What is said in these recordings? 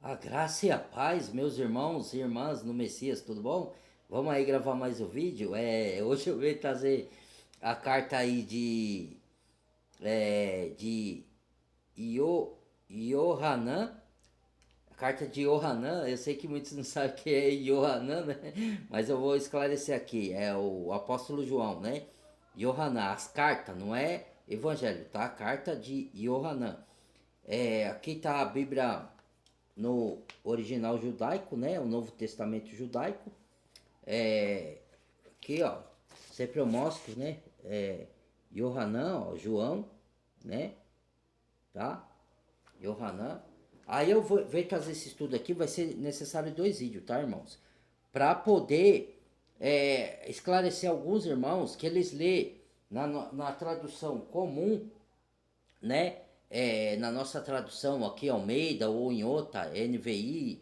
A graça e a paz, meus irmãos e irmãs no Messias, tudo bom? Vamos aí gravar mais um vídeo. Hoje eu venho trazer a carta aí de Yohanan, a carta de Yohanan. Eu sei que muitos não sabem o que é Yohanan, né? Mas eu vou esclarecer aqui. É o apóstolo João, né? Yohanan, as cartas, não é evangelho, tá? Carta de Yohanan. Aqui tá a Bíblia no original judaico, né? O Novo Testamento judaico. É, Aqui, ó, sempre eu mostro, né? Yohanan, ó, João, né? Tá? Yohanan. Aí eu vou ver trazer esse estudo aqui, vai ser necessário dois vídeos, tá, irmãos? Para poder esclarecer alguns irmãos que eles lê na tradução comum, né? Na nossa tradução aqui, Almeida ou em outra, NVI,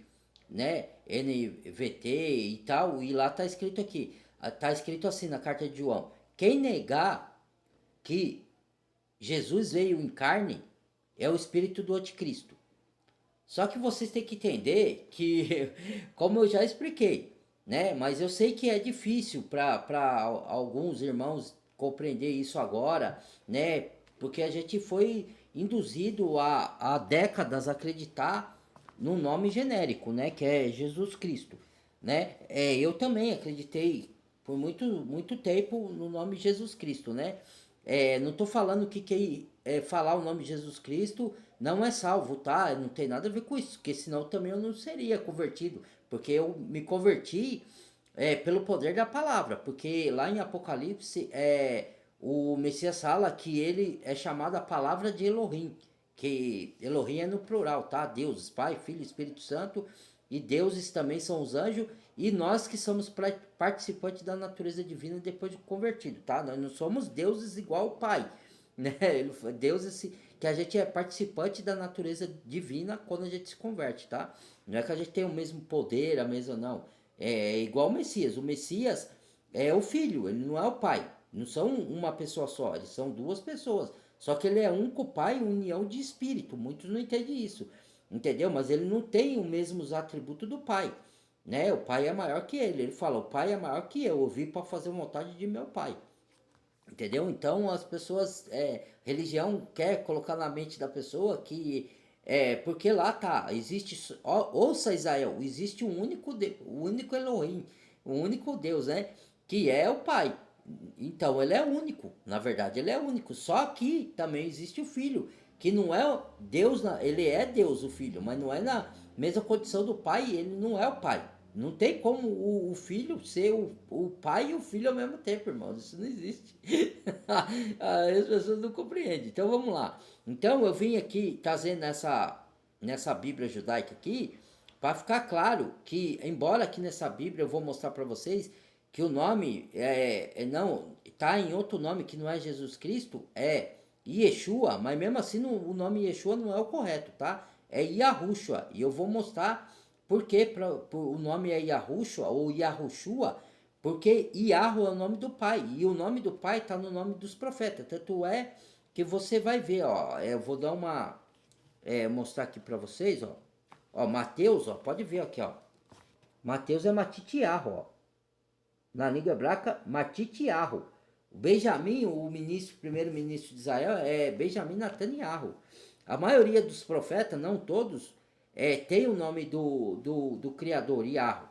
né? NVT e tal, e lá tá escrito aqui, tá escrito assim na carta de João: quem negar que Jesus veio em carne é o espírito do anticristo. Só que vocês têm que entender que, como eu já expliquei, né? Mas eu sei que é difícil para alguns irmãos compreender isso agora, né? Porque a gente foi induzido há décadas a acreditar num nome genérico, né? Que é Jesus Cristo, né? Eu também acreditei por muito tempo no nome Jesus Cristo, né? Não tô falando que quem falar o nome de Jesus Cristo não é salvo, tá? Não tem nada a ver com isso, porque senão também eu não seria convertido, porque eu me converti pelo poder da palavra, porque lá em Apocalipse o Messias fala que ele é chamado a palavra de Elohim, que Elohim é no plural, tá? Deus, Pai, Filho, Espírito Santo, e deuses também são os anjos, e nós que somos participantes da natureza divina depois de convertido, tá? Nós não somos deuses igual o Pai, né? Deus que a gente é participante da natureza divina quando a gente se converte, tá? Não é que a gente tem o mesmo poder, a mesma não. É igual o Messias. O Messias é o filho, ele não é o pai. Não são uma pessoa só, eles são duas pessoas. Só que ele é um com o pai, união de espírito. Muitos não entendem isso, entendeu? Mas ele não tem os mesmos atributos do pai, né? O pai é maior que ele. Ele fala: o pai é maior que eu vim para fazer vontade de meu pai. Entendeu? Então as pessoas, religião quer colocar na mente da pessoa que porque lá tá, existe, ouça Israel, existe o único Elohim, o único Deus, né? Que é o Pai. Então ele é único, na verdade ele é único. Só que também existe o Filho, que não é Deus, ele é Deus o Filho, mas não é na mesma condição do Pai, ele não é o Pai. Não tem como o filho ser o pai e o filho ao mesmo tempo, irmão. Isso não existe. As pessoas não compreendem. Então vamos lá. Então eu vim aqui trazendo nessa Bíblia judaica aqui, para ficar claro que, embora aqui nessa Bíblia eu vou mostrar para vocês que o nome não tá em outro nome que não é Jesus Cristo, é Yeshua, mas mesmo assim o nome Yeshua não é o correto, tá? É Yahushua. E eu vou mostrar porque o nome é Yahushua ou Yahushua, porque Yahu é o nome do pai, e o nome do pai está no nome dos profetas. Tanto é que você vai ver, ó, eu vou dar mostrar aqui para vocês, ó, Mateus, ó, pode ver aqui, ó, Mateus é Matitiarro, ó, na língua hebraica, Matitiarro. O Benjamim, primeiro-ministro de Israel, é Benjamim Netanyahu. A maioria dos profetas, não todos, tem o nome do criador, Yahweh.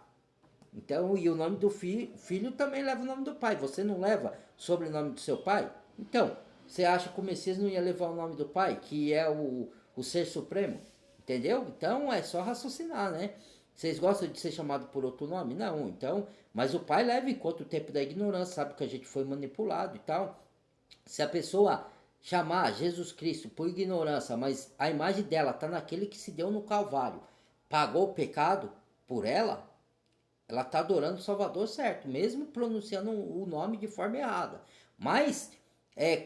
Então, e o nome do filho também leva o nome do pai. Você não leva sobre o nome do seu pai? Então, você acha que o Messias não ia levar o nome do pai, que é o ser supremo? Entendeu? Então é só raciocinar, né? Vocês gostam de ser chamado por outro nome? Não, então. Mas o pai leva em conta o tempo da ignorância, sabe que a gente foi manipulado e tal. Se a pessoa chamar Jesus Cristo por ignorância, mas a imagem dela está naquele que se deu no Calvário, pagou o pecado por ela está adorando o Salvador certo, mesmo pronunciando o nome de forma errada. Mas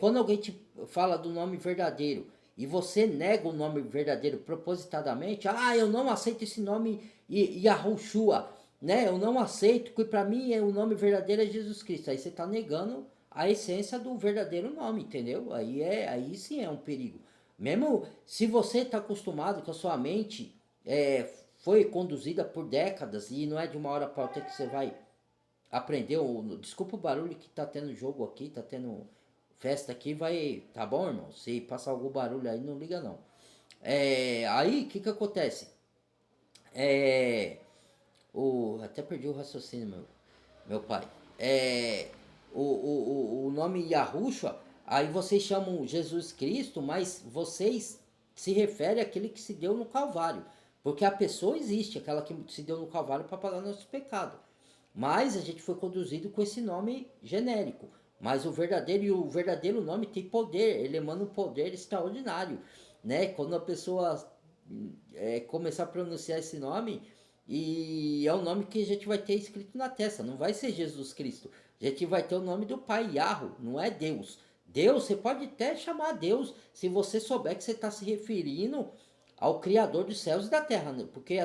quando alguém te fala do nome verdadeiro e você nega o nome verdadeiro propositadamente, eu não aceito esse nome Yahushua, né? Eu não aceito, porque para mim o nome verdadeiro é Jesus Cristo. Aí você está negando a essência do verdadeiro nome, entendeu? Aí sim é um perigo. Mesmo se você está acostumado com a sua mente foi conduzida por décadas e não é de uma hora para outra que você vai aprender. Desculpa o barulho que tá tendo jogo aqui, tá tendo festa aqui, vai. Tá bom, irmão? Se passar algum barulho aí, não liga não. Aí, o que que acontece? É, até perdi o raciocínio, meu pai. É, o nome Yahushua, aí vocês chamam Jesus Cristo, mas vocês se referem àquele que se deu no Calvário. Porque a pessoa existe, aquela que se deu no Calvário para pagar nosso pecado. Mas a gente foi conduzido com esse nome genérico. Mas o verdadeiro nome tem poder, ele emana um poder extraordinário, né? Quando a pessoa começar a pronunciar esse nome, e é o nome que a gente vai ter escrito na testa, não vai ser Jesus Cristo. A gente vai ter o nome do Pai, Yahweh, não é Deus. Deus, você pode até chamar Deus, se você souber que você está se referindo ao Criador dos céus e da terra, né? Porque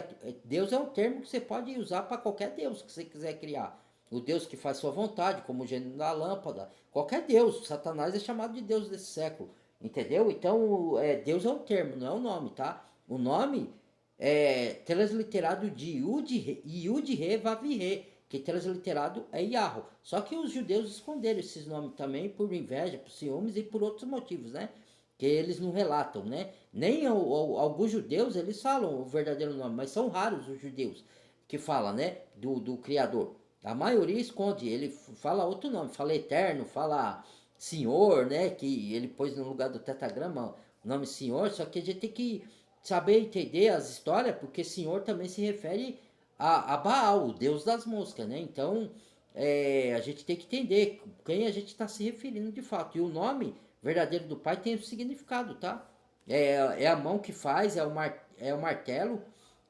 Deus é um termo que você pode usar para qualquer Deus que você quiser criar. O Deus que faz sua vontade, como o gênio da lâmpada, qualquer Deus. Satanás é chamado de Deus desse século, entendeu? Então, Deus é um termo, não é um nome, tá? O nome é transliterado de Yud-Re, Vav-Re, que transliterado é Yahweh. Só que os judeus esconderam esses nomes também por inveja, por ciúmes e por outros motivos, né? Que eles não relatam, né? Nem alguns judeus eles falam o verdadeiro nome, mas são raros os judeus que falam, né? Do Criador. A maioria esconde, ele fala outro nome, fala Eterno, fala Senhor, né? Que ele pôs no lugar do tetragrama o nome Senhor, só que a gente tem que saber entender as histórias, porque Senhor também se refere a Baal, o deus das moscas, né? Então, a gente tem que entender quem a gente está se referindo de fato. E o nome verdadeiro do Pai tem o significado, tá? É a mão que faz, é o martelo,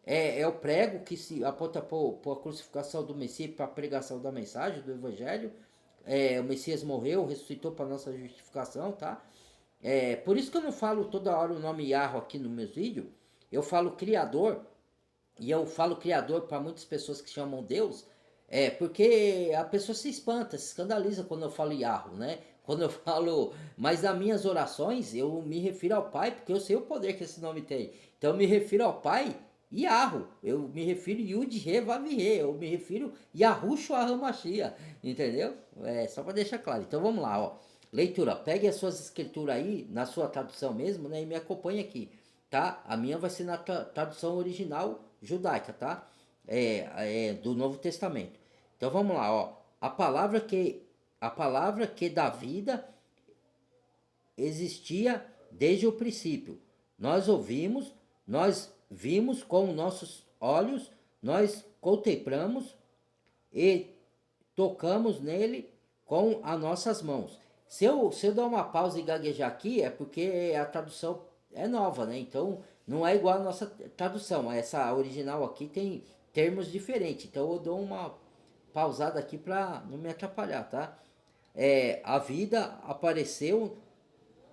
é o prego que se aponta para a crucificação do Messias, para a pregação da mensagem, do Evangelho. O Messias morreu, ressuscitou para nossa justificação, tá? Por isso que eu não falo toda hora o nome Yahweh aqui nos meus vídeos. Eu falo Criador, e eu falo Criador para muitas pessoas que chamam Deus, porque a pessoa se espanta, se escandaliza quando eu falo Yahweh, né? Quando eu falo, mas nas minhas orações eu me refiro ao Pai, porque eu sei o poder que esse nome tem. Então eu me refiro ao Pai Yahweh, eu me refiro Yud-Re, Vav-Re, eu me refiro Yahushua HaMashiach, entendeu? Só para deixar claro. Então vamos lá, ó. Leitura, pegue as suas escrituras aí, na sua tradução mesmo, né? E me acompanhe aqui, tá? A minha vai ser na tradução original judaica, tá? Do Novo Testamento. Então vamos lá, ó. A palavra que dá vida existia desde o princípio. Nós ouvimos, nós vimos com nossos olhos, nós contemplamos e tocamos nele com as nossas mãos. Se eu dar uma pausa e gaguejar aqui, é porque a tradução é nova, né? Então não é igual a nossa tradução. Essa original aqui tem termos diferentes. Então eu dou uma pausada aqui para não me atrapalhar, tá? A vida apareceu,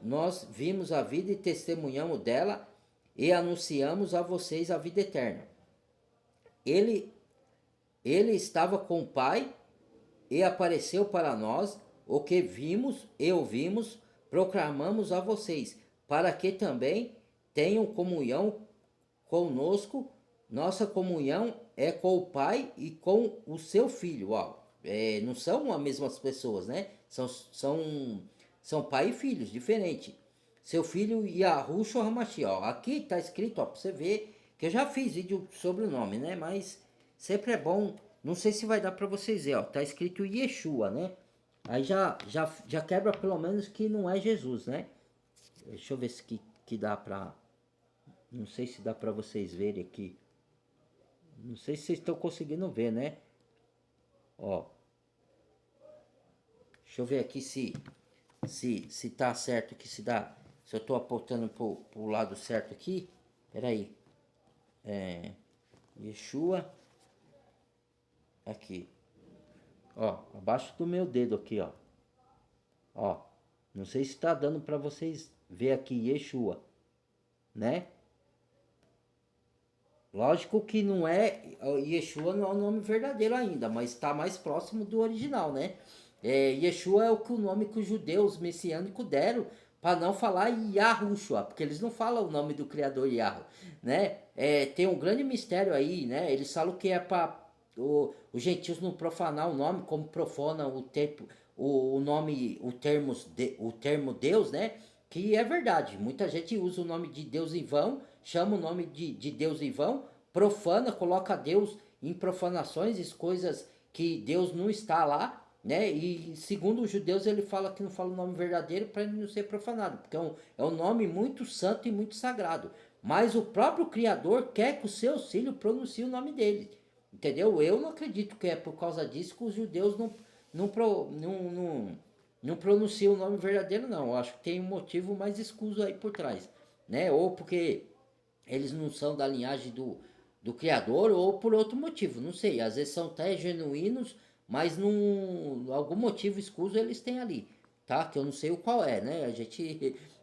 nós vimos a vida e testemunhamos dela e anunciamos a vocês a vida eterna. Ele, ele estava com o Pai e apareceu para nós. O que vimos e ouvimos, proclamamos a vocês, para que também tenham comunhão conosco. Nossa comunhão é com o Pai e com o seu Filho. Uau. Não são as mesmas pessoas, né? São pai e filhos, diferente. Seu filho Yahushua HaMashiach. Aqui está escrito, ó, para você ver, que eu já fiz vídeo sobre o nome, né? Mas sempre é bom, não sei se vai dar para vocês ver, ó. Tá escrito Yeshua, né? Aí já quebra pelo menos que não é Jesus, né? Deixa eu ver se que dá pra... Não sei se dá pra vocês verem aqui. Não sei se vocês estão conseguindo ver, né? Ó. Deixa eu ver aqui se tá certo aqui, se dá... Se eu tô apontando pro lado certo aqui. Pera aí. Yeshua. Aqui. Ó, abaixo do meu dedo aqui, ó. Ó, não sei se tá dando para vocês ver aqui Yeshua, né? Lógico que não é, Yeshua não é o nome verdadeiro ainda, mas está mais próximo do original, né? Yeshua é o nome que os judeus messiânicos deram para não falar Yahushua, porque eles não falam o nome do Criador Yahweh, né? Tem um grande mistério aí, né? Eles falam que é para os gentios não profanar o nome, como profana o nome, o termo Deus, né? Que é verdade. Muita gente usa o nome de Deus em vão, chama o nome de Deus em vão, profana, coloca Deus em profanações, coisas que Deus não está lá, né? E segundo os judeus, ele fala que não fala o nome verdadeiro para ele não ser profanado, porque é um nome muito santo e muito sagrado. Mas o próprio Criador quer que os seus filhos pronunciem o nome dele. Entendeu? Eu não acredito que é por causa disso que os judeus não pronunciam o nome verdadeiro, não. Eu acho que tem um motivo mais escuso aí por trás, né? Ou porque eles não são da linhagem do Criador, ou por outro motivo, não sei. Às vezes são até genuínos, mas algum motivo escuso eles têm ali, tá? Que eu não sei o qual é, né?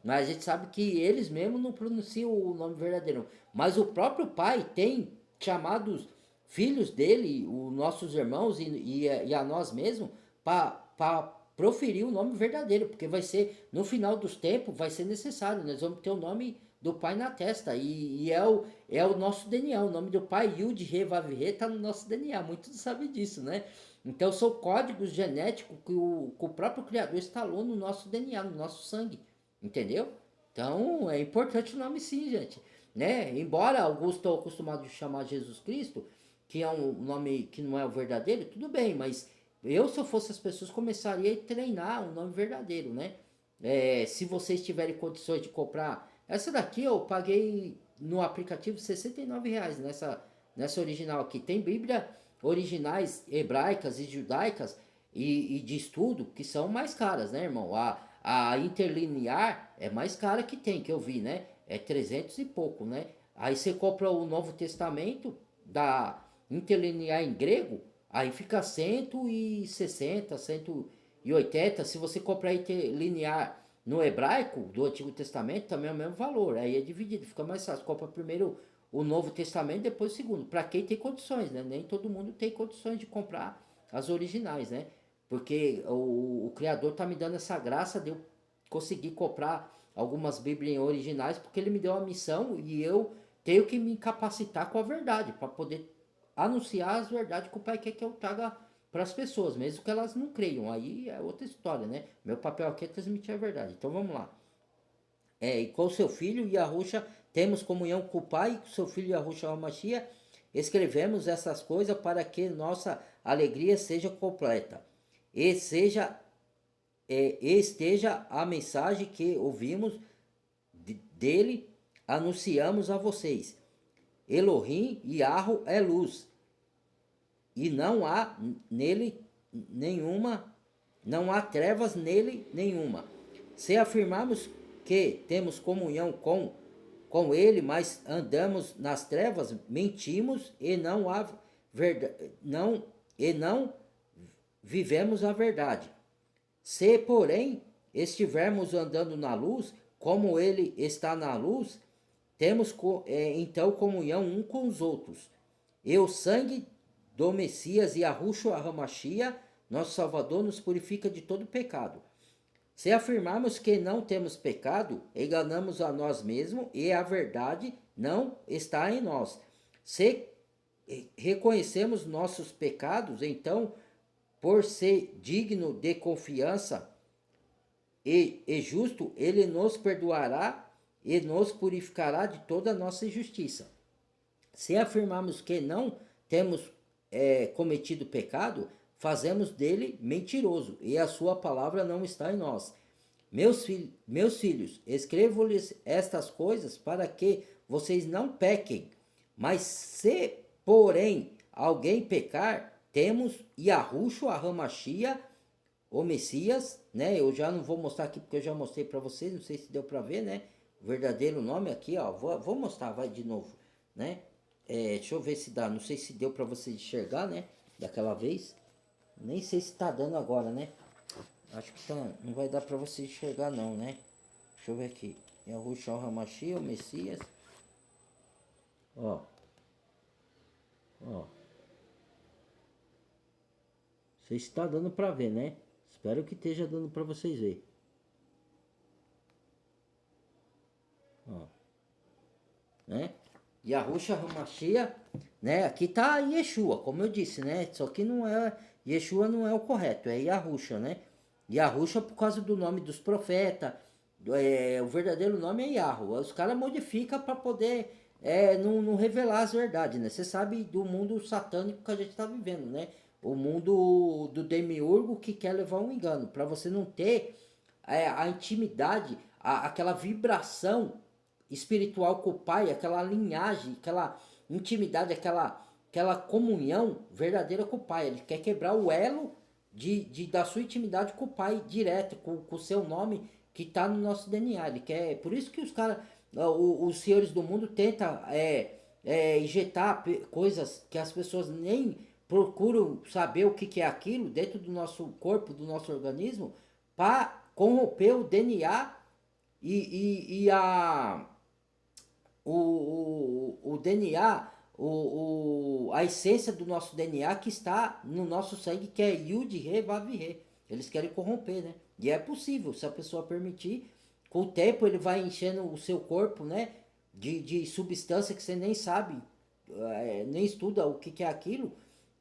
Mas a gente sabe que eles mesmos não pronunciam o nome verdadeiro. Mas o próprio Pai tem chamados filhos dele, os nossos irmãos e a nós mesmos, para proferir o nome verdadeiro, porque vai ser, no final dos tempos, vai ser necessário, nós vamos ter o nome do Pai na testa, e é o nosso DNA, o nome do Pai, Yud, Re, Vav, Re, está no nosso DNA, muitos sabem disso, né? Então são códigos genéticos que o próprio Criador instalou no nosso DNA, no nosso sangue, entendeu? Então é importante o nome sim, gente, né? Embora alguns estão acostumados a chamar Jesus Cristo, que é um nome que não é o verdadeiro, tudo bem, mas eu, se eu fosse as pessoas, começaria a treinar o nome verdadeiro, né? Se vocês tiverem condições de comprar, essa daqui eu paguei no aplicativo R$ 69 nessa original aqui. Tem Bíblia originais hebraicas e judaicas e de estudo que são mais caras, né, irmão? A interlinear é mais cara que tem, que eu vi, né? É 300 e pouco, né? Aí você compra o Novo Testamento da interlinear em grego, aí fica 160, 180. Se você comprar interlinear no hebraico do Antigo Testamento, também é o mesmo valor. Aí é dividido, fica mais fácil. Compra primeiro o Novo Testamento, depois o segundo. Para quem tem condições, né? Nem todo mundo tem condições de comprar as originais, né? Porque o Criador tá me dando essa graça de eu conseguir comprar algumas Bíblias originais, porque ele me deu uma missão e eu tenho que me capacitar com a verdade, para poder anunciar as verdades que o Pai quer que eu traga para as pessoas, mesmo que elas não creiam. Aí é outra história, né? Meu papel aqui é transmitir a verdade. Então vamos lá. E com seu filho Yahushua temos comunhão com o Pai, e com seu filho Yahushua HaMashiach escrevemos essas coisas para que nossa alegria seja completa e esteja a mensagem que ouvimos dele, anunciamos a vocês. Elohim Yahweh é luz, e não há nele nenhuma, não há trevas nele nenhuma. Se afirmarmos que temos comunhão com ele, mas andamos nas trevas, mentimos e não há verdade, não vivemos a verdade. Se, porém, estivermos andando na luz, como ele está na luz, temos então comunhão um com os outros. E o sangue do Messias e Yahushua HaMashiach, nosso Salvador, nos purifica de todo pecado. Se afirmarmos que não temos pecado, enganamos a nós mesmos e a verdade não está em nós. Se reconhecemos nossos pecados, então, por ser digno de confiança e justo, ele nos perdoará e nos purificará de toda a nossa injustiça. Se afirmarmos que não temos cometido pecado, fazemos dele mentiroso e a sua palavra não está em nós. Meus filhos, escrevo-lhes estas coisas para que vocês não pequem. Mas se, porém, alguém pecar, temos Yahushua HaMashiach, o Messias, né? Eu já não vou mostrar aqui porque eu já mostrei para vocês, não sei se deu para ver, né? O verdadeiro nome aqui, ó. Vou mostrar, vai de novo, né? Deixa eu ver se dá. Não sei se deu para vocês enxergar, né? Daquela vez. Nem sei se tá dando agora, né? Acho que tá, não vai dar para vocês enxergar não, né? Deixa eu ver aqui. Yahushua HaMashiach, o Messias. Ó. Ó. Não sei se tá dando para ver, né? Espero que esteja dando para vocês ver. né? Yahushua HaMashiach, né? Aqui tá Yeshua, como eu disse, né? Só que não é, Yeshua não é o correto, é Yahushua, né? Yahushua por causa do nome dos profetas, o verdadeiro nome é Yahweh. Os caras modificam para poder não revelar as verdades, né? Você sabe do mundo satânico que a gente está vivendo, né? O mundo do demiurgo que quer levar um engano, para você não ter a intimidade, aquela vibração espiritual com o Pai, aquela linhagem, aquela intimidade, aquela comunhão verdadeira com o Pai. Ele quer quebrar o elo da sua intimidade com o Pai direto, com o seu nome que está no nosso DNA. Ele quer, por isso que os caras, os senhores do mundo tentam injetar coisas que as pessoas nem procuram saber o que é aquilo dentro do nosso corpo, do nosso organismo, para corromper o DNA e o DNA, a essência do nosso DNA que está no nosso sangue, que é Yud, Re, Vav, Re. Eles querem corromper, né? E é possível, se a pessoa permitir. Com o tempo ele vai enchendo o seu corpo, né? De substância que você nem sabe, nem estuda o que é aquilo.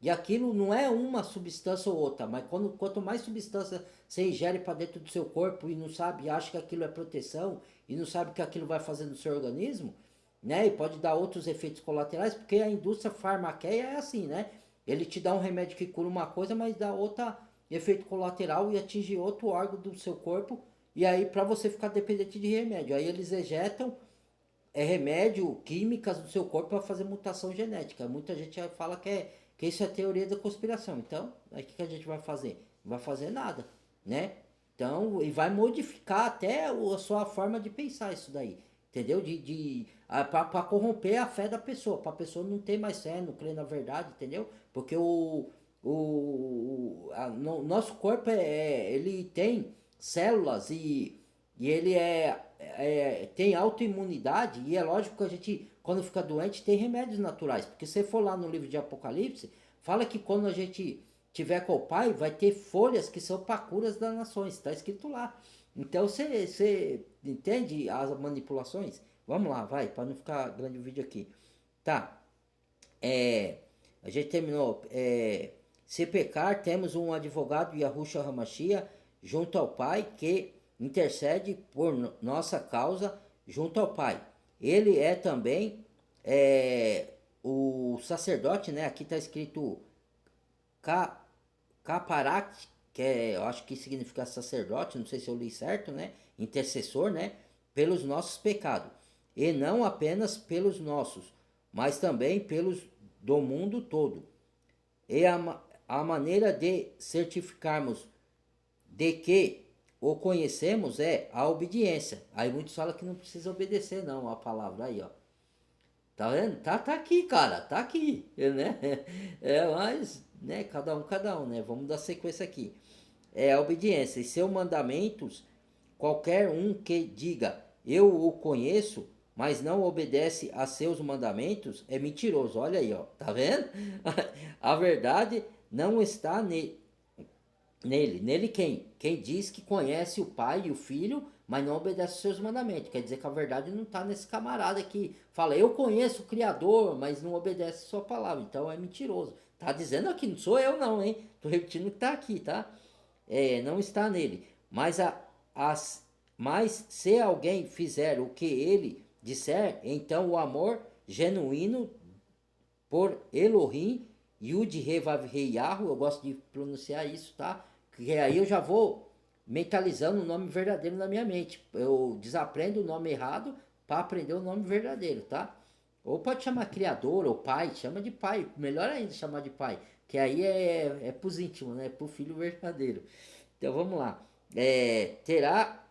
E aquilo não é uma substância ou outra, mas quanto mais substância você ingere para dentro do seu corpo e não sabe, acha que aquilo é proteção e não sabe o que aquilo vai fazer no seu organismo, né? E pode dar outros efeitos colaterais, porque a indústria farmacêutica é assim, né? Ele te dá um remédio que cura uma coisa, mas dá outro efeito colateral e atinge outro órgão do seu corpo. E aí, para você ficar dependente de remédio, aí eles ejetam remédio, químicas do seu corpo para fazer mutação genética. Muita gente fala que isso é teoria da conspiração. Então, aí o que a gente vai fazer? Não vai fazer nada, né? Então, e vai modificar até a sua forma de pensar isso daí. Entendeu? Para corromper a fé da pessoa, para a pessoa não ter mais fé, não crer na verdade, entendeu? Porque no nosso corpo ele tem células e ele tem autoimunidade, e é lógico que a gente, quando fica doente, tem remédios naturais. Porque se você for lá no livro de Apocalipse, fala que quando a gente tiver com o Pai, vai ter folhas que são para curas das nações. Está escrito lá. Então você entende as manipulações? Vamos lá, vai, para não ficar grande o vídeo aqui. Tá. A gente terminou. Se pecar, temos um advogado, Yahushua HaMashiach, junto ao Pai, que intercede por nossa causa junto ao Pai. Ele é também o sacerdote, né? Aqui está escrito Caparat, eu acho que significa sacerdote, não sei se eu li certo, né? Intercessor, né? Pelos nossos pecados. E não apenas pelos nossos, mas também pelos do mundo todo. E a maneira de certificarmos de que o conhecemos é a obediência. Aí muitos falam que não precisa obedecer não a palavra aí, ó. Tá vendo? Tá aqui, cara, tá aqui, né? Mas, né, cada um, né? Vamos dar sequência aqui. A obediência e seus mandamentos, qualquer um que diga, eu o conheço, mas não obedece a seus mandamentos, é mentiroso. Olha aí, ó, tá vendo? A verdade não está nele. Nele quem? Quem diz que conhece o Pai e o Filho, mas não obedece aos seus mandamentos. Quer dizer que a verdade não está nesse camarada que fala, eu conheço o Criador, mas não obedece a sua palavra. Então é mentiroso. Tá dizendo aqui, não sou eu não, hein? Tô repetindo o que tá aqui, tá? Não está nele. Mas se alguém fizer o que ele disser, então o amor genuíno por Elohim, Yud He Vav He Yahu, eu gosto de pronunciar isso, tá? Porque aí eu já vou mentalizando o nome verdadeiro na minha mente. Eu desaprendo o nome errado para aprender o nome verdadeiro, tá? Ou pode chamar criador ou pai, chama de pai. Melhor ainda chamar de pai, que aí é pros íntimos, né? Pro filho verdadeiro. Então vamos lá. Terá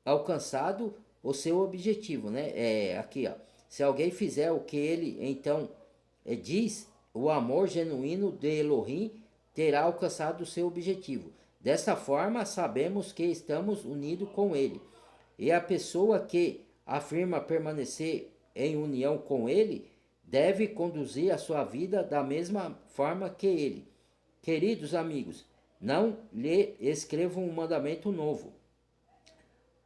alcançado o seu objetivo, né? Aqui, ó. Se alguém fizer o que ele então diz, o amor genuíno de Elohim terá alcançado o seu objetivo. Dessa forma, sabemos que estamos unidos com ele. E a pessoa que afirma permanecer em união com ele deve conduzir a sua vida da mesma forma que ele. Queridos amigos, não lhe escrevo um mandamento novo.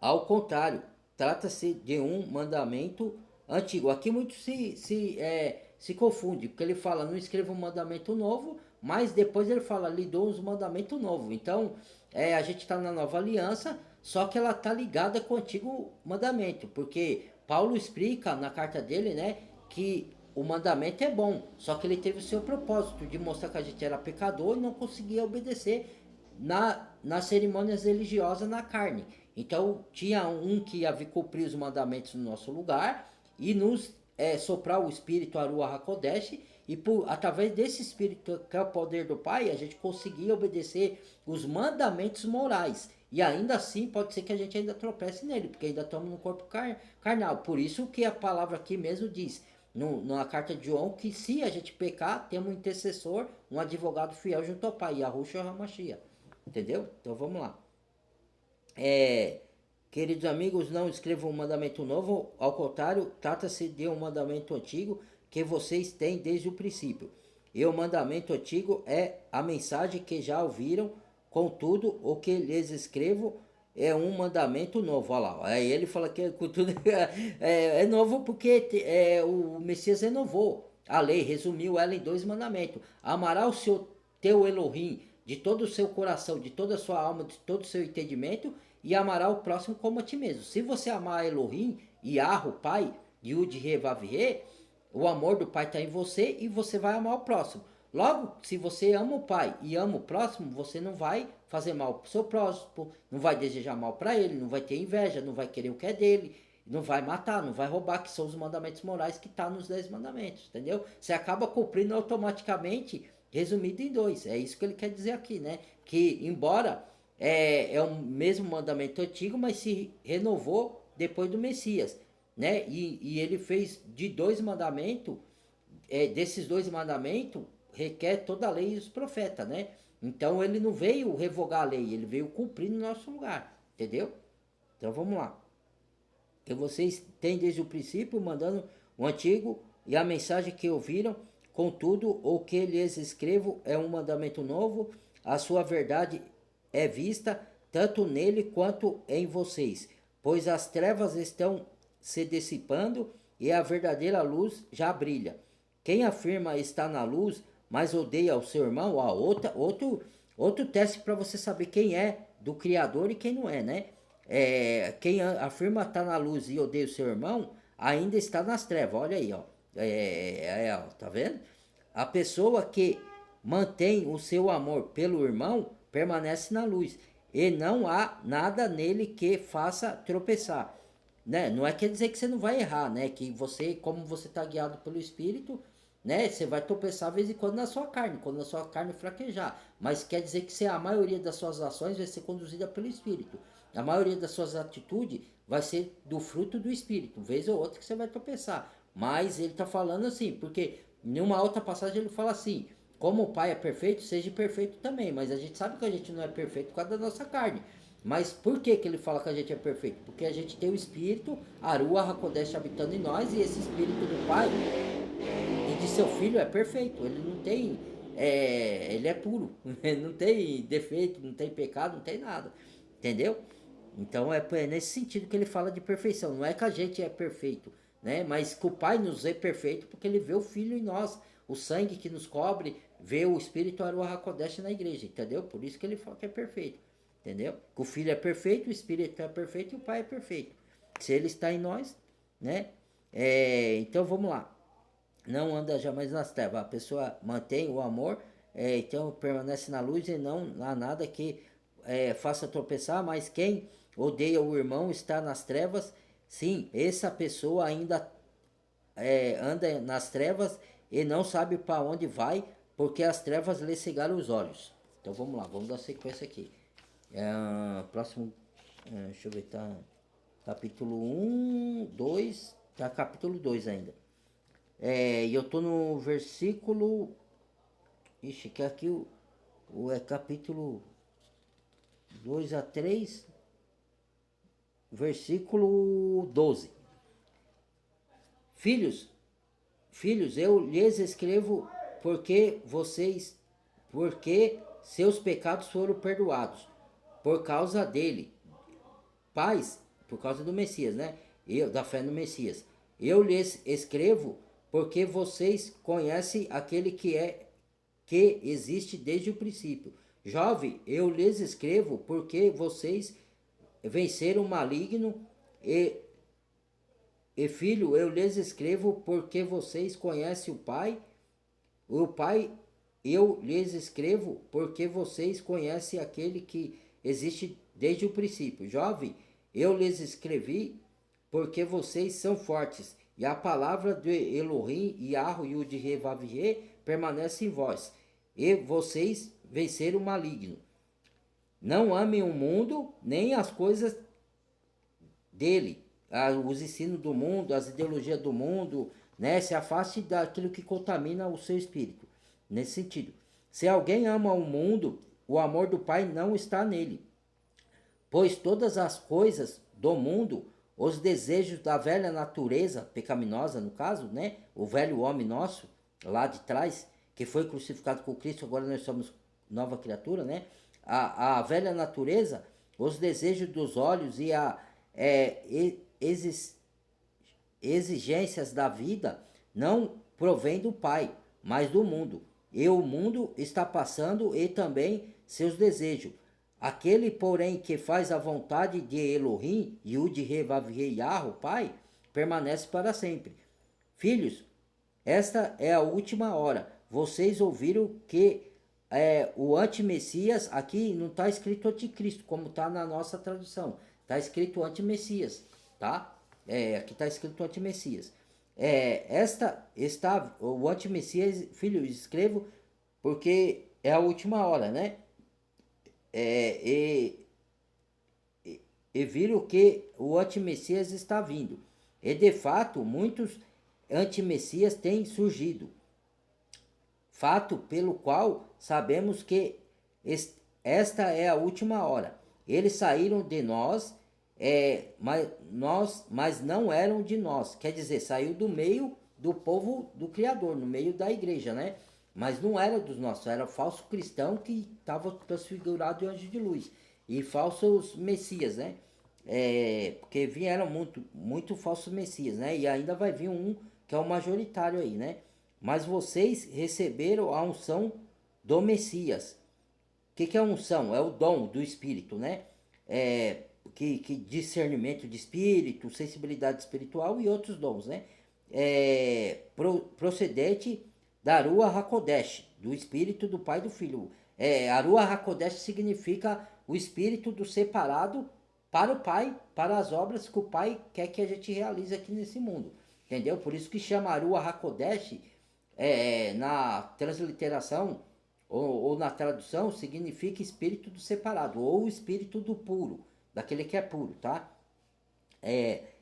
Ao contrário, trata-se de um mandamento antigo. Aqui muito se confunde, porque ele fala, não escreva um mandamento novo, mas depois ele fala, lhe dou uns mandamentos novos. Então, a gente está na nova aliança, só que ela está ligada com o antigo mandamento, porque Paulo explica na carta dele, né, que o mandamento é bom, só que ele teve o seu propósito de mostrar que a gente era pecador e não conseguia obedecer nas cerimônias religiosas na carne. Então tinha um que ia vir cumprir os mandamentos no nosso lugar e nos soprar o espírito Aruach HaKodesh, e através desse espírito que é o poder do Pai, a gente conseguia obedecer os mandamentos morais. E ainda assim pode ser que a gente ainda tropece nele, porque ainda estamos no corpo carnal. Por isso que a palavra aqui mesmo diz, na carta de João, que se a gente pecar, temos um intercessor, um advogado fiel junto ao Pai, Yahushua HaMashiach. Entendeu? Então vamos lá. Queridos amigos, não escrevam um mandamento novo, ao contrário, trata-se de um mandamento antigo que vocês têm desde o princípio. E o mandamento antigo é a mensagem que já ouviram, contudo, o que lhes escrevo é um mandamento novo. Olha lá, aí ele fala que contudo, é novo porque o Messias renovou a lei, resumiu ela em 2 mandamentos. Amará o seu teu Elohim de todo o seu coração, de toda a sua alma, de todo o seu entendimento, e amará o próximo como a ti mesmo. Se você amar Elohim, Yahweh, o Pai, Yud, He, Vav, He, o amor do Pai está em você e você vai amar o próximo. Logo, se você ama o Pai e ama o próximo, você não vai fazer mal para o seu próximo, não vai desejar mal para ele, não vai ter inveja, não vai querer o que é dele, não vai matar, não vai roubar, que são os mandamentos morais que estão nos 10 mandamentos, entendeu? Você acaba cumprindo automaticamente, resumido em 2. É isso que ele quer dizer aqui, né? Que embora é o mesmo mandamento antigo, mas se renovou depois do Messias, né? E ele fez de 2 mandamentos, desses 2 mandamentos, requer toda a lei e os profetas, né? Então ele não veio revogar a lei, ele veio cumprir no nosso lugar, entendeu? Então vamos lá. Que vocês têm desde o princípio, mandando o antigo e a mensagem que ouviram, contudo, o que lhes escrevo é um mandamento novo, a sua verdade é vista tanto nele quanto em vocês, pois as trevas estão se dissipando e a verdadeira luz já brilha. Quem afirma estar na luz, mas odeia o seu irmão, outro teste para você saber quem é do Criador e quem não é, né? Quem afirma estar na luz e odeia o seu irmão, ainda está nas trevas. Olha aí, ó. Ó, tá vendo? A pessoa que mantém o seu amor pelo irmão permanece na luz, e não há nada nele que faça tropeçar, né? Não é quer dizer que você não vai errar, né? Que você, como você está guiado pelo Espírito, né? Você vai tropeçar de vez em quando na sua carne, quando a sua carne fraquejar. Mas quer dizer que a maioria das suas ações vai ser conduzida pelo Espírito. A maioria das suas atitudes vai ser do fruto do Espírito. Vez ou outra que você vai tropeçar. Mas ele está falando assim, porque em uma outra passagem ele fala assim: como o Pai é perfeito, seja perfeito também. Mas a gente sabe que a gente não é perfeito por causa da nossa carne. Mas por que ele fala que a gente é perfeito? Porque a gente tem o Espírito, Aruach HaKodesh habitando em nós, e esse Espírito do Pai e de seu Filho é perfeito. Ele não tem... ele é puro. Ele não tem defeito, não tem pecado, não tem nada. Entendeu? Então é nesse sentido que ele fala de perfeição. Não é que a gente é perfeito, né? Mas que o Pai nos é perfeito porque ele vê o Filho em nós. O sangue que nos cobre, vê o Espírito Aruach HaKodesh na igreja, entendeu? Por isso que ele fala que é perfeito, entendeu? Que o Filho é perfeito, o Espírito é perfeito e o Pai é perfeito. Se ele está em nós, né? Então vamos lá. Não anda jamais nas trevas. A pessoa mantém o amor, então permanece na luz e não há nada que faça tropeçar, mas quem odeia o irmão está nas trevas. Sim, essa pessoa ainda anda nas trevas e não sabe para onde vai, porque as trevas lhe cegaram os olhos. Então vamos lá, vamos dar sequência aqui. Próximo, deixa eu ver, tá capítulo 1, 2, tá capítulo 2 ainda. E eu tô no versículo, ixi, que aqui o capítulo 2 a 3, versículo 12. Filhos, eu lhes escrevo porque seus pecados foram perdoados por causa dele. Pais, por causa do Messias, né? Da fé no Messias. eu lhes escrevo porque vocês conhecem aquele que existe desde o princípio. Jovem, eu lhes escrevo porque vocês venceram o maligno e, e filho, eu lhes escrevo porque vocês conhecem o Pai. O Pai, eu lhes escrevo porque vocês conhecem aquele que existe desde o princípio. Jovem, eu lhes escrevi porque vocês são fortes, e a palavra de Elohim, Yahweh e o de Revavie permanece em vós, e vocês venceram o maligno. Não amem o mundo, nem as coisas dele, os ensinos do mundo, as ideologias do mundo, né? Se afaste daquilo que contamina o seu espírito. Nesse sentido, se alguém ama o mundo, o amor do Pai não está nele. Pois todas as coisas do mundo, os desejos da velha natureza, pecaminosa no caso, né? O velho homem nosso, lá de trás, que foi crucificado com Cristo, agora nós somos nova criatura, né? A velha natureza, os desejos dos olhos e a exigências da vida não provém do Pai, mas do mundo. E o mundo está passando e também seus desejos. Aquele, porém, que faz a vontade de Elohim, Yud Revavie Yahweh, Pai, permanece para sempre. Filhos, esta é a última hora. Vocês ouviram que o anti-messias, aqui não está escrito anticristo, como está na nossa tradução. Está escrito anti-messias, tá? Aqui está escrito anti-messias. Esta está, o anti-messias, filho, escrevo porque é a última hora, né? E viram que o anti-messias está vindo. E de fato, muitos anti-messias têm surgido. Fato pelo qual sabemos que esta é a última hora. Eles saíram de nós, mas não eram de nós. Quer dizer, saiu do meio do povo do Criador, no meio da igreja, né? Mas não era dos nossos, era falso cristão que estava transfigurado de anjo de luz. E falsos messias, né? Porque vieram muito falsos messias, né? E ainda vai vir um que é o majoritário aí, né? Mas vocês receberam a unção do Messias. O que é a unção? É o dom do Espírito, né? Que discernimento de espírito, sensibilidade espiritual e outros dons, né? Procedente da Ruach HaKodesh, do Espírito do Pai e do Filho. A Ruach HaKodesh significa o Espírito do separado para o Pai, para as obras que o Pai quer que a gente realize aqui nesse mundo. Entendeu? Por isso que chama Ruach HaKodesh, na transliteração ou na tradução, significa Espírito do separado, ou Espírito do puro, daquele que é puro, tá?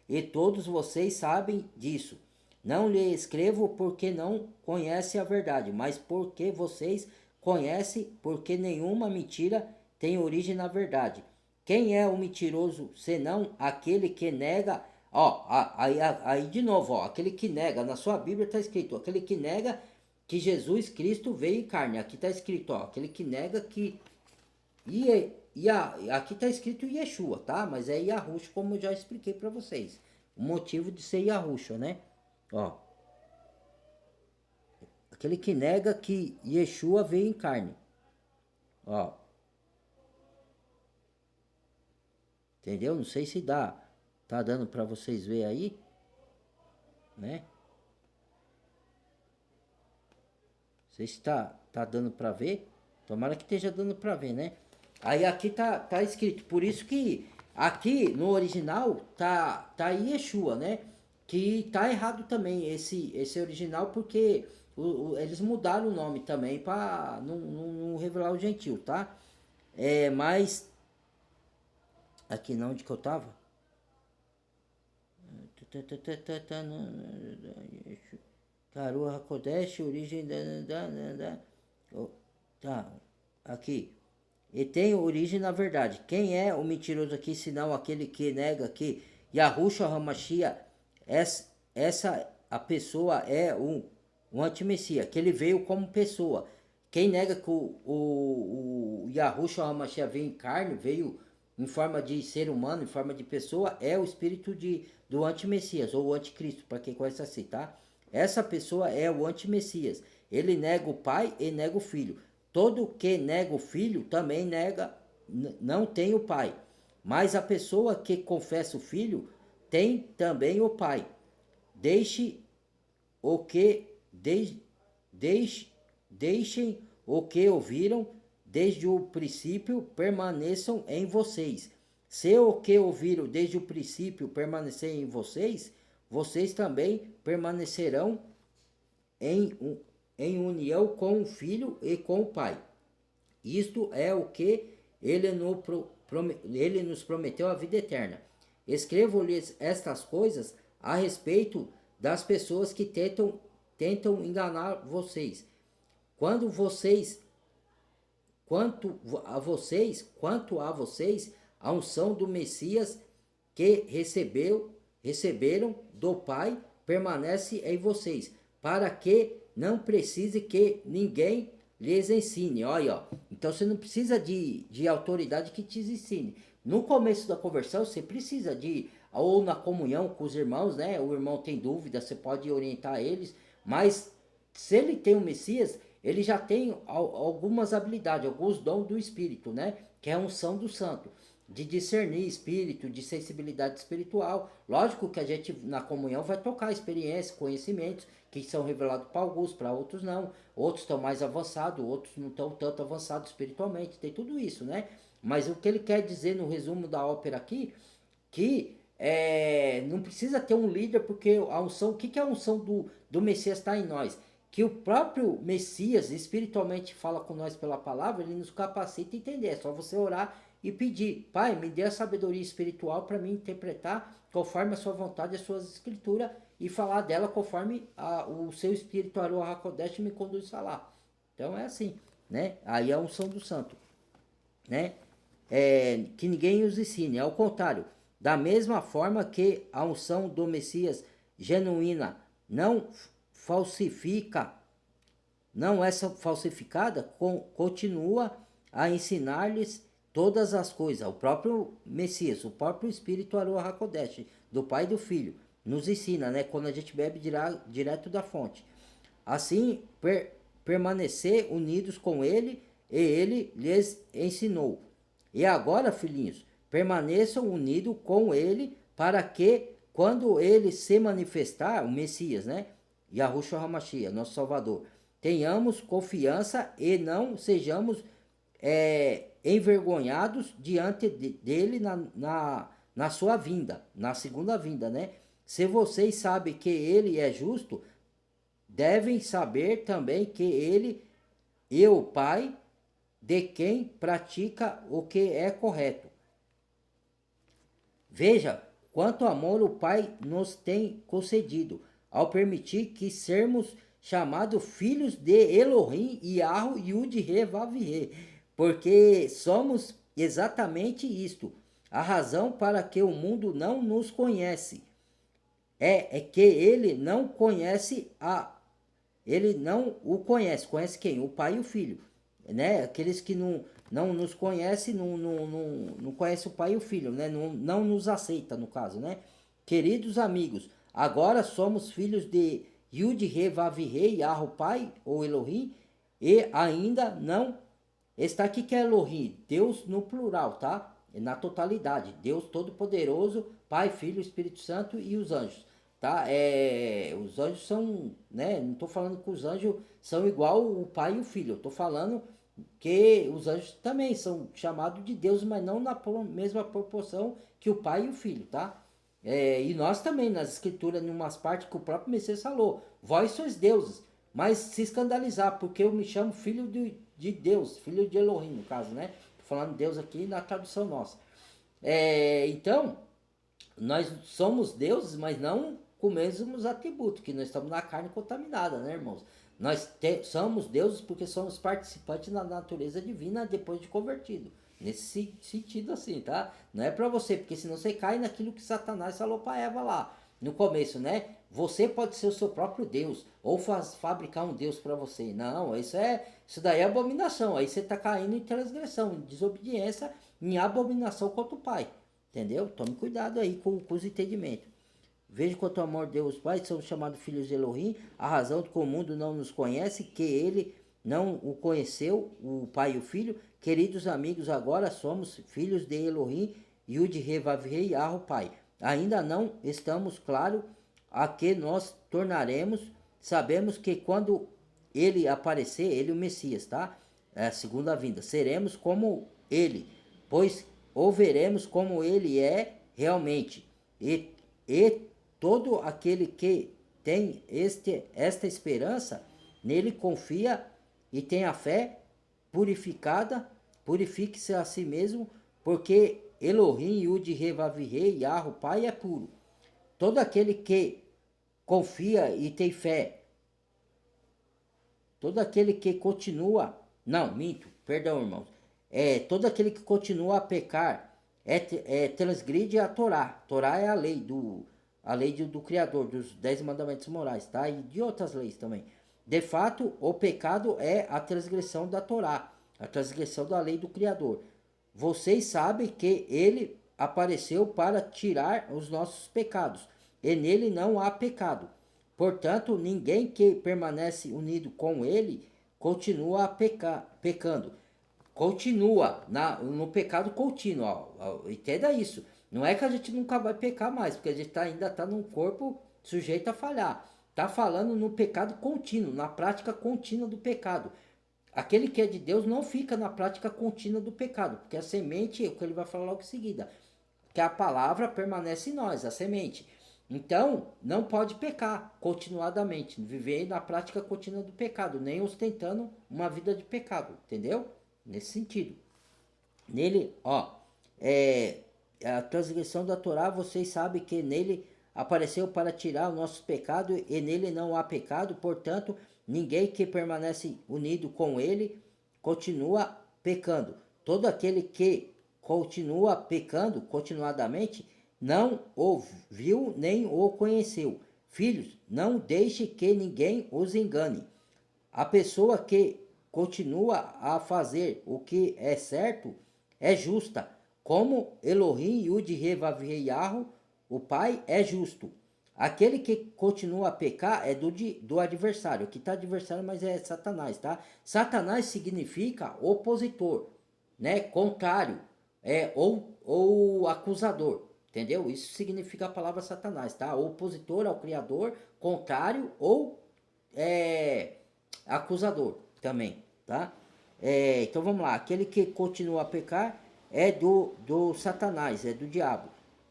E todos vocês sabem disso. Não lhe escrevo porque não conhece a verdade, mas porque vocês conhecem, porque nenhuma mentira tem origem na verdade. Quem é o mentiroso, senão aquele que nega... Aí de novo, aquele que nega, na sua Bíblia está escrito, aquele que nega que Jesus Cristo veio em carne. Aqui está escrito, aquele que nega que... aqui está escrito Yeshua, tá? Mas é Yahushua, como eu já expliquei para vocês. O motivo de ser Yahushua, né? Aquele que nega que Yeshua veio em carne. Entendeu? Não sei se tá dando para vocês ver aí, né? Não sei se tá dando para ver. Tomara que esteja dando para ver, né? Aí aqui tá escrito, por isso que aqui no original tá Yeshua, né? Que tá errado também esse original, porque eles mudaram o nome também para não revelar o gentil, tá? Mas aqui não, onde que eu tava? Ruach HaKodesh, origem tá, aqui. E tem origem na verdade. Quem é o mentiroso aqui, senão aquele que nega que Yahushua HaMashiach, a pessoa é um antimessia, que ele veio como pessoa. Quem nega que o Yahushua HaMashiach veio em carne, veio em forma de ser humano, em forma de pessoa, é o espírito do anti-messias, ou o anticristo, para quem conhece assim, tá? Essa pessoa é o anti-messias. Ele nega o pai e nega o filho. Todo que nega o filho também nega, não tem o pai. Mas a pessoa que confessa o filho tem também o pai. Deixe o que deixe, deixem o que ouviram desde o princípio permaneçam em vocês. Se o que ouviram desde o princípio permanecer em vocês, vocês também permanecerão em, em união com o Filho e com o Pai. Isto é o que ele nos prometeu a vida eterna. Escrevo-lhes estas coisas a respeito das pessoas que tentam enganar vocês. Quando vocês quanto a vocês, a unção do Messias que receberam do Pai permanece em vocês, para que não precise que ninguém lhes ensine. Olha, ó. Então você não precisa de autoridade que te ensine. No começo da conversão, você precisa ou na comunhão com os irmãos, né? O irmão tem dúvida, você pode orientar eles, mas se ele tem o Messias, ele já tem algumas habilidades, alguns dons do Espírito, né? Que é a unção do santo, de discernir espírito, de sensibilidade espiritual. Lógico que a gente na comunhão vai tocar experiências, conhecimentos que são revelados para alguns, para outros não. Outros estão mais avançados, outros não estão tanto avançados espiritualmente. Tem tudo isso, né? Mas o que ele quer dizer no resumo da ópera aqui, que não precisa ter um líder, porque a unção, o que a unção do Messias está em nós? Que o próprio Messias espiritualmente fala com nós pela palavra, ele nos capacita a entender. É só você orar e pedir: Pai, me dê a sabedoria espiritual para mim interpretar conforme a sua vontade, as suas escrituras, e falar dela conforme o seu espírito Aruach HaKodesh me conduz a lá. Então é assim, né? Aí é a unção do santo, né? Que ninguém os ensine, ao contrário, da mesma forma que a unção do Messias genuína não falsifica, não é falsificada, continua a ensinar-lhes todas as coisas. O próprio Messias, o próprio Espírito Aruach HaKodesh, do Pai e do Filho, nos ensina, né? Quando a gente bebe direto da fonte. Assim, permanecer unidos com ele, e ele lhes ensinou. E agora, filhinhos, permaneçam unidos com ele, para que, quando ele se manifestar, o Messias, né? Yahushua HaMashiach, nosso Salvador, tenhamos confiança e não sejamos envergonhados diante dele na sua vinda, na segunda vinda, né? Se vocês sabem que ele é justo, devem saber também que ele e o Pai de quem pratica o que é correto. Veja quanto amor o Pai nos tem concedido, ao permitir que sermos chamados filhos de Elohim, Yahu, Yud-He, Vav-He, porque somos exatamente isto. A razão para que o mundo não nos conhece é que ele não conhece ele não o conhece. Conhece quem? O Pai e o Filho, né? Aqueles que não nos conhecem, não conhecem o Pai e o Filho, né? Não nos aceita, no caso, né? Queridos amigos, agora somos filhos de Yud-He, Vav-He, Yahu, Pai ou Elohim, e ainda não está aqui que é Elohim, Deus no plural, tá? Na totalidade, Deus Todo-Poderoso, Pai, Filho, Espírito Santo e os anjos, tá? Os anjos são, né? Não estou falando que os anjos são igual o Pai e o Filho, eu estou falando que os anjos também são chamados de Deus, mas não na mesma proporção que o Pai e o Filho, tá? E nós também, nas escrituras, em umas partes que o próprio Messias falou, vós sois deuses, mas se escandalizar, porque eu me chamo filho de Deus, filho de Elohim, no caso, né? Tô falando Deus aqui na tradução nossa. Então, nós somos deuses, mas não com os mesmos atributos, que nós estamos na carne contaminada, né, irmãos? Nós somos deuses porque somos participantes da natureza divina depois de convertido. Nesse sentido assim, tá? Não é pra você, porque senão você cai naquilo que Satanás falou pra Eva lá no começo, né? Você pode ser o seu próprio Deus, ou fabricar um Deus para você. Não, isso daí é abominação. Aí você tá caindo em transgressão, em desobediência em abominação contra o Pai. Entendeu? Tome cuidado aí com os entendimentos. Veja quanto amor Deus Pai, somos chamados filhos de Elohim, a razão de que o mundo não nos conhece, que ele não o conheceu, o Pai e o Filho. Queridos amigos, agora somos filhos de Elohim, Yud He Vav He Yah, o Pai. Ainda não estamos claros a que nós tornaremos, sabemos que quando ele aparecer, ele é o Messias, tá? É a segunda vinda, seremos como ele, pois o veremos como ele é realmente. E todo aquele que tem esta esperança, nele confia e tem a fé purificada, purifique-se a si mesmo, porque Elohim, Yud, He, Vav, He, Yah, o Pai é puro. Todo aquele que confia e tem fé, todo aquele que continua, não, minto, perdão, irmãos, todo aquele que continua a pecar, transgride a Torá. Torá é a lei do Criador, dos 10 mandamentos morais, tá? E de outras leis também. De fato, o pecado é a transgressão da Torá, a transgressão da lei do Criador. Vocês sabem que ele apareceu para tirar os nossos pecados, e nele não há pecado. Portanto, ninguém que permanece unido com ele continua pecando. Continua no pecado contínuo. Ó, entenda isso. Não é que a gente nunca vai pecar mais, porque a gente ainda está num corpo sujeito a falhar. Está falando no pecado contínuo, na prática contínua do pecado. Aquele que é de Deus não fica na prática contínua do pecado, porque a semente, é o que ele vai falar logo em seguida, que a palavra permanece em nós, a semente. Então, não pode pecar continuadamente, viver na prática contínua do pecado, nem ostentando uma vida de pecado, entendeu? Nesse sentido. Nele, a transgressão da Torá, vocês sabem que nele apareceu para tirar os nossos pecados, e nele não há pecado, portanto, ninguém que permanece unido com ele continua pecando. Todo aquele que continua pecando continuadamente não o viu nem o conheceu. Filhos, não deixe que ninguém os engane. A pessoa que continua a fazer o que é certo é justa, como Elohim Yud He Vav He Yah, o Pai é justo. Aquele que continua a pecar é do adversário. Aqui está adversário, mas é Satanás, tá? Satanás significa opositor, né? Contrário, ou acusador, entendeu? Isso significa a palavra Satanás, tá? Opositor ao Criador, contrário ou acusador também, tá? Então vamos lá, aquele que continua a pecar é do Satanás, é do diabo,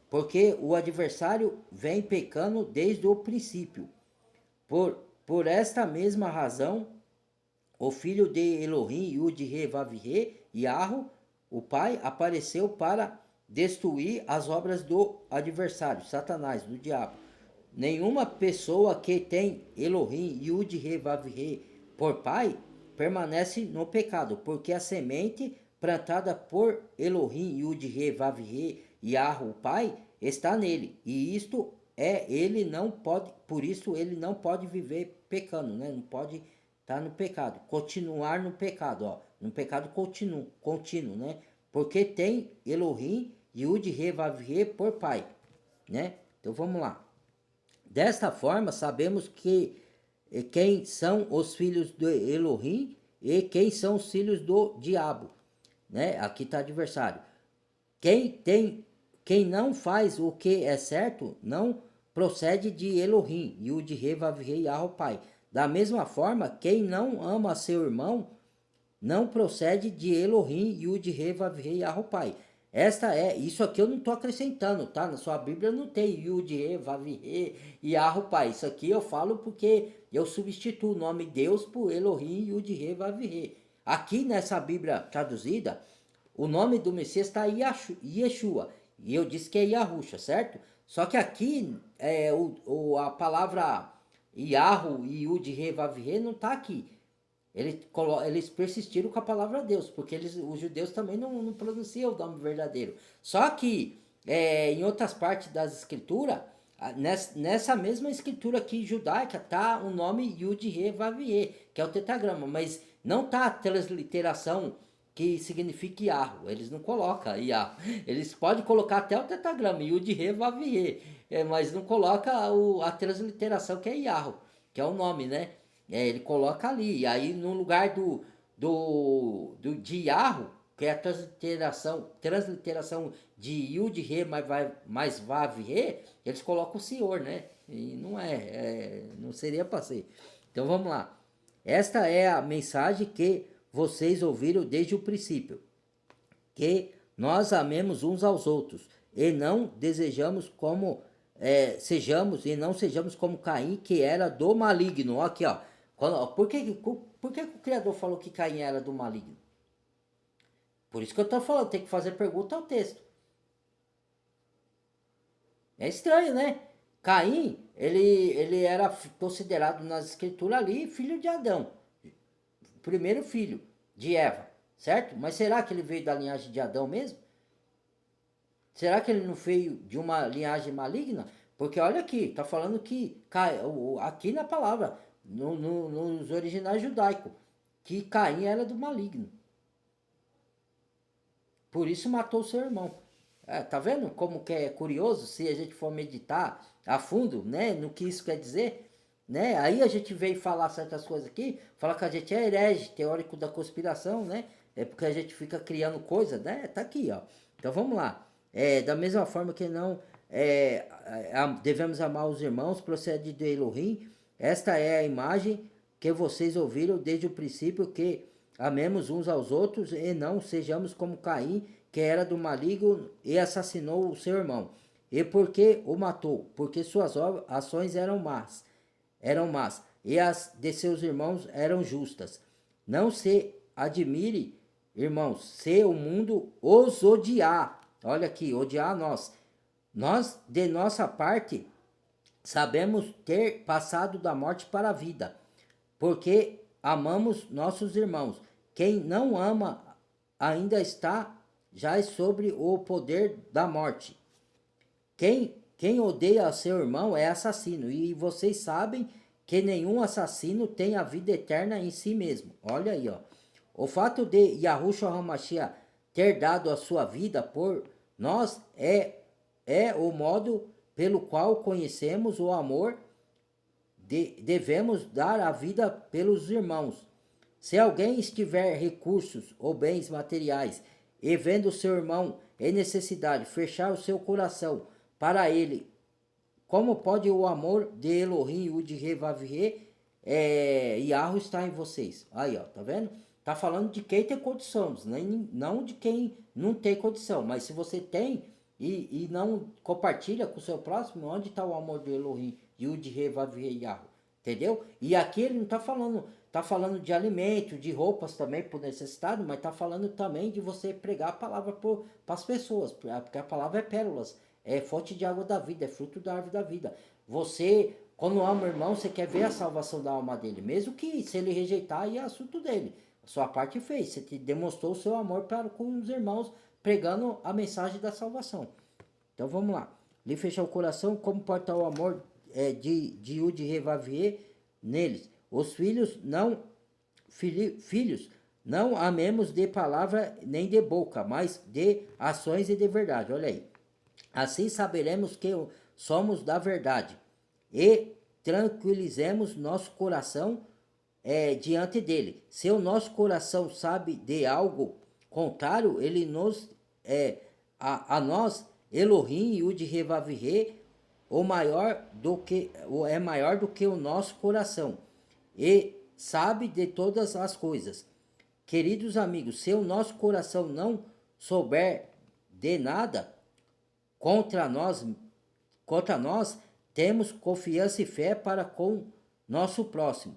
porque o adversário vem pecando desde o princípio. Por esta mesma razão, o filho de Elohim, Yud He Vav He, Yahweh, o Pai, apareceu para destruir as obras do adversário, Satanás, do diabo. Nenhuma pessoa que tem Elohim, Yud He Vav He por Pai, permanece no pecado, porque a semente plantada por Elohim, Yud He Vav He, Yahweh, o Pai, está nele. E isto ele não pode, por isso ele não pode viver pecando, né? Não pode estar no pecado, continuar no pecado, ó, no pecado contínuo, né? Porque tem Elohim, Yud He Vav He por Pai, né? Então vamos lá. Desta forma, sabemos que quem são os filhos do Elohim e quem são os filhos do diabo, né? Aqui está adversário. Quem não faz o que é certo não procede de Elohim, Yud He Vav He Yah, o Pai. Da mesma forma, quem não ama seu irmão não procede de Elohim, Yud He Vav He Yah, o Pai. Isso aqui eu não estou acrescentando, tá? Na sua Bíblia não tem Yud He Vav He Yah, o Pai. Isso aqui eu falo porque eu substituo o nome Deus por Elohim, Yud He Vav He. Aqui nessa Bíblia traduzida, o nome do Messias está Yeshua. E eu disse que é Yahusha, certo? Só que aqui a palavra Yahu e Yud He Vav He não está aqui. Eles persistiram com a palavra Deus, porque os judeus também não pronunciam o nome verdadeiro. Só que em outras partes das escrituras, nessa mesma escritura aqui judaica, tá o nome Yud He Vav He, que é o tetragrama, mas não tá a transliteração que significa Yahoo. Eles não colocam Yahoo. Eles podem colocar até o tetragrama, Yud-Re, Vav-Re, mas não coloca a transliteração que é Yahoo, que é o nome, né? Ele coloca ali. E aí no lugar de Yahoo, que é a transliteração de Yud-Re mais Vav-Re, eles colocam o Senhor, né? E não seria para ser. Então vamos lá. Esta é a mensagem que vocês ouviram desde o princípio, que nós amemos uns aos outros e não desejamos como sejamos como Caim, que era do maligno. Ó, aqui, ó. Por que o Criador falou que Caim era do maligno? Por isso que eu estou falando, tem que fazer pergunta ao texto. É estranho, né? Caim, ele era considerado nas escrituras ali filho de Adão, primeiro filho de Eva, certo? Mas será que ele veio da linhagem de Adão mesmo? Será que ele não veio de uma linhagem maligna? Porque olha aqui, tá falando que aqui na palavra, nos originais judaicos, que Caim era do maligno. Por isso matou seu irmão. Tá vendo como que é curioso se a gente for meditar a fundo, né, no que isso quer dizer, né? Aí a gente veio falar certas coisas aqui, falar que a gente é herege, teórico da conspiração, né? É porque a gente fica criando coisa, né? Tá aqui, ó. Então vamos lá. Da mesma forma que não devemos amar os irmãos, procede de Elohim. Esta é a imagem que vocês ouviram desde o princípio, que amemos uns aos outros e não sejamos como Caim, que era do maligno e assassinou o seu irmão. E por que o matou? Porque suas ações eram más, e as de seus irmãos eram justas. Não se admire, irmãos, se o mundo os odiar. Olha aqui, odiar nós. Nós, de nossa parte, sabemos ter passado da morte para a vida, porque amamos nossos irmãos. Quem não ama ainda está já sobre o poder da morte. Quem odeia seu irmão é assassino, e vocês sabem que nenhum assassino tem a vida eterna em si mesmo. Olha aí, ó. O fato de Yahushua HaMashiach ter dado a sua vida por nós é o modo pelo qual conhecemos o amor. Devemos dar a vida pelos irmãos. Se alguém tiver recursos ou bens materiais e vendo seu irmão em necessidade fechar o seu coração para ele, como pode o amor de Elohim, Yud-Re, Vav-Re, Yahweh está em vocês? Aí, ó, tá vendo? Tá falando de quem tem condições, não de quem não tem condição. Mas se você tem e não compartilha com o seu próximo, onde está o amor de Elohim, Yud-Re, Vav-Re, Yahweh? Entendeu? E aqui ele não tá falando de alimento, de roupas também por necessidade, mas tá falando também de você pregar a palavra para as pessoas, porque a palavra é pérolas, é fonte de água da vida, é fruto da árvore da vida. Você, quando ama o irmão, você quer ver a salvação da alma dele, mesmo que se ele rejeitar, aí é assunto dele. A sua parte fez, você te demonstrou o seu amor para com os irmãos, pregando a mensagem da salvação. Então vamos lá. Lhe fechar o coração, como portar o amor de Yud-Re, Vav-Re neles. Os filhos não amemos de palavra nem de boca, mas de ações e de verdade. Olha aí. Assim saberemos que somos da verdade e tranquilizemos nosso coração diante dele. Se o nosso coração sabe de algo contrário, ele a nós, Elohim, Yud-Re, Vav-Re, é maior do que o nosso coração e sabe de todas as coisas. Queridos amigos, se o nosso coração não souber de nada contra nós, temos confiança e fé para com nosso próximo.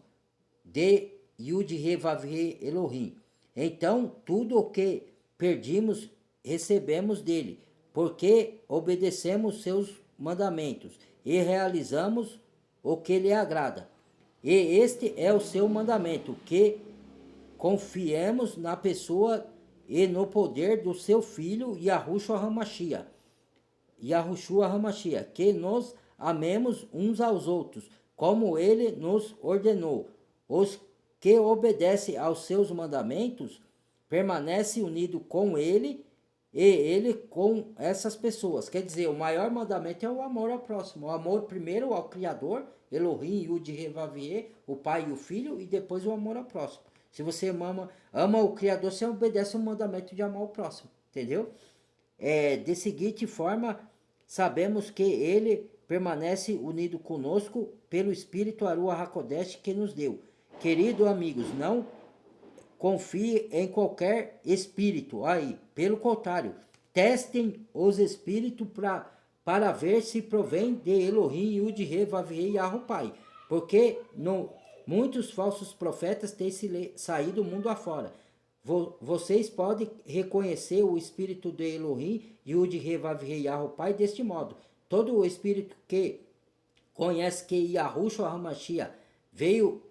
De Yud-Re, Vav-Re, Elohim. Então, tudo o que pedimos, recebemos dele, porque obedecemos seus mandamentos e realizamos o que lhe agrada. E este é o seu mandamento, que confiemos na pessoa e no poder do seu Filho Yahushua HaMashiach, que nos amemos uns aos outros, como ele nos ordenou. Os que obedecem aos seus mandamentos permanece unido com ele e ele com essas pessoas. Quer dizer, o maior mandamento é o amor ao próximo. O amor primeiro ao Criador, Elohim, Yud, Revavier, o Pai e o Filho, e depois o amor ao próximo. Se você ama o Criador, você obedece o mandamento de amar o próximo, entendeu? De seguinte forma, sabemos que ele permanece unido conosco pelo Espírito Arua Hakodesh que nos deu. Queridos amigos, não confie em qualquer espírito aí. Pelo contrário, testem os espíritos para ver se provém de Elohim, Yud, Re, Vavier e Arrupai. Porque muitos falsos profetas têm saído do mundo afora. Vocês podem reconhecer o espírito de Elohim, Yud, Re, Vavier e Arrupai deste modo. Todo o espírito que conhece que Yahushua HaMashiach veio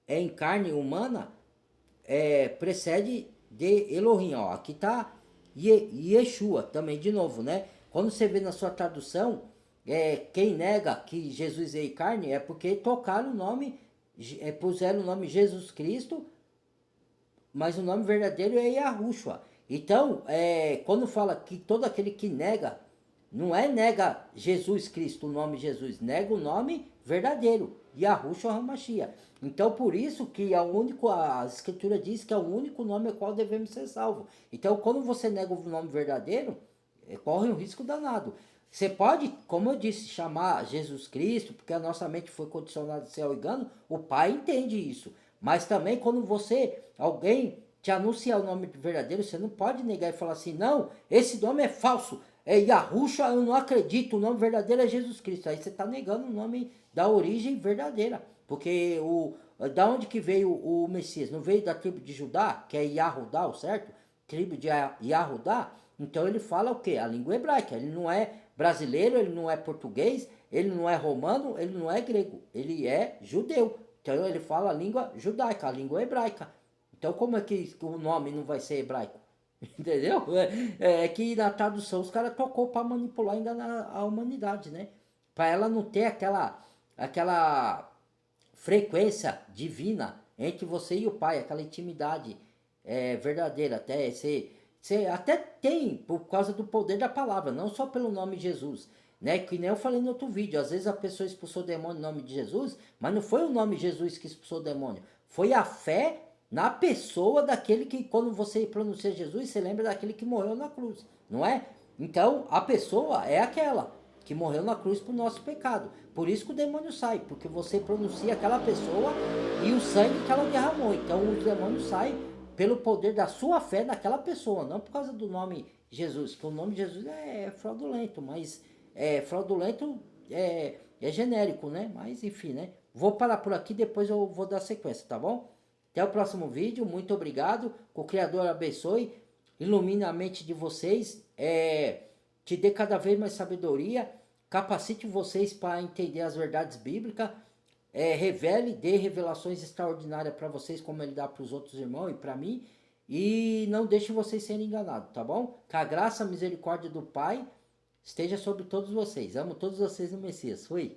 em carne humana, precede de Elohim, ó. Aqui tá Yeshua também, de novo, né? Quando você vê na sua tradução, quem nega que Jesus é carne é porque tocaram o nome, puseram o nome Jesus Cristo, mas o nome verdadeiro é Yahushua. Então, quando fala que todo aquele que nega, não nega Jesus Cristo, o nome Jesus, nega o nome verdadeiro, Yahushua HaMashiach. Então, por isso que a Escritura diz que é o único nome ao qual devemos ser salvos. Então, quando você nega o nome verdadeiro, corre um risco danado. Você pode, como eu disse, chamar Jesus Cristo, porque a nossa mente foi condicionada a ser ao engano, o Pai entende isso. Mas também quando alguém te anunciar o nome verdadeiro, você não pode negar e falar assim, não, esse nome é falso, é Yahushua, eu não acredito, o nome verdadeiro é Jesus Cristo. Aí você está negando o nome da origem verdadeira. Porque da onde que veio o Messias? Não veio da tribo de Judá, que é Yahudá, certo? Tribo de Yahudá. Então ele fala o quê? A língua hebraica. Ele não é brasileiro, ele não é português, ele não é romano, ele não é grego. Ele é judeu. Então ele fala a língua judaica, a língua hebraica. Então como é que o nome não vai ser hebraico? Entendeu? É que na tradução os caras tocou para manipular, enganar a humanidade, né? Para ela não ter aquela frequência divina entre você e o Pai, aquela intimidade verdadeira. Você até tem por causa do poder da palavra, não só pelo nome Jesus. Né? Que nem eu falei no outro vídeo, às vezes a pessoa expulsou o demônio no nome de Jesus, mas não foi o nome Jesus que expulsou o demônio, foi a fé na pessoa daquele que, quando você pronuncia Jesus, você lembra daquele que morreu na cruz, não é? Então, a pessoa é aquela que morreu na cruz por nosso pecado. Por isso que o demônio sai, porque você pronuncia aquela pessoa e o sangue que ela derramou. Então, o demônio sai pelo poder da sua fé naquela pessoa, não por causa do nome Jesus, porque o nome Jesus é fraudulento, mas fraudulento é genérico, né? Mas enfim, né? Vou parar por aqui, depois eu vou dar sequência, tá bom? Até o próximo vídeo, muito obrigado, que o Criador abençoe, ilumine a mente de vocês, te dê cada vez mais sabedoria, capacite vocês para entender as verdades bíblicas, revele, dê revelações extraordinárias para vocês, como ele dá para os outros irmãos e para mim, e não deixe vocês serem enganados, tá bom? Que a graça, a misericórdia do Pai esteja sobre todos vocês. Amo todos vocês no Messias. Fui.